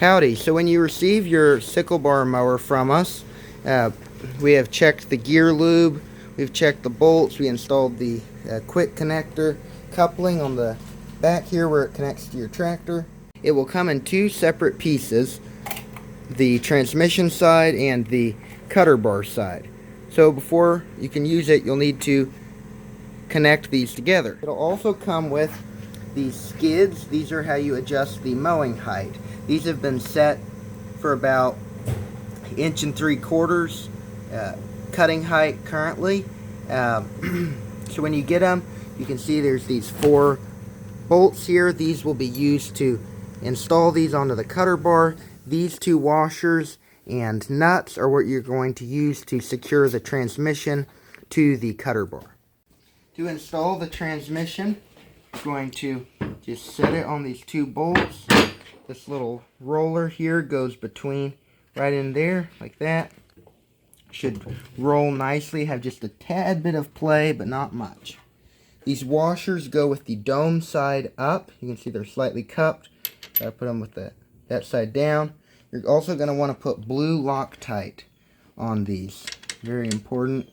Howdy. So when you receive your sickle bar mower from us, we have checked the gear lube, we've checked the bolts, we installed the quick connector coupling on the back here where it connects to your tractor. It will come in two separate pieces, the transmission side and the cutter bar side. So before you can use it, you'll need to connect these together. It'll also come with these skids. These are how you adjust the mowing height. These have been set for about 1 3/4 cutting height currently. So when you get them, you can see there's these 4 bolts here. These will be used to install these onto the cutter bar. These 2 washers and nuts are what you're going to use to secure the transmission to the cutter bar. To install the transmission, you're going to just set it on these 2 bolts. This little roller here goes between right in there like that. Should roll nicely, have just a tad bit of play but not much. These washers go with the dome side up. You can see they're slightly cupped. I put them with that side down. You're also going to want to put blue Loctite on these. Very important.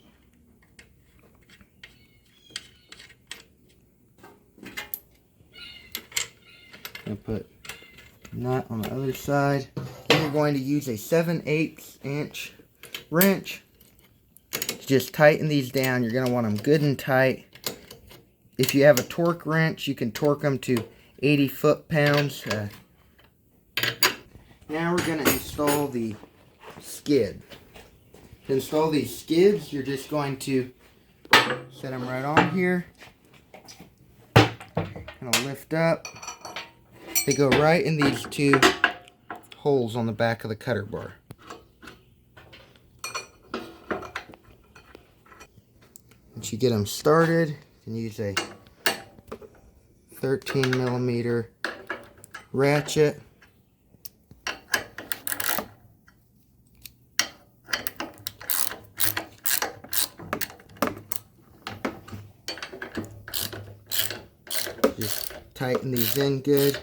I'm going to put nut on the other side. Then we're going to use a 7/8 inch wrench to just tighten these down. You're going to want them good and tight. If you have a torque wrench, you can torque them to 80 foot-pounds. Now we're going to install the skid. To install these skids, you're just going to set them right on here. Kind of lift up. They go right in these 2 holes on the back of the cutter bar. Once you get them started, you can use a 13mm ratchet. Just tighten these in good.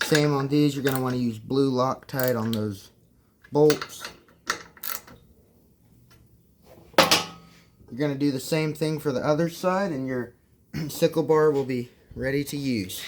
Same on these, you're going to want to use blue Loctite on those bolts. You're going to do the same thing for the other side and your sickle bar will be ready to use.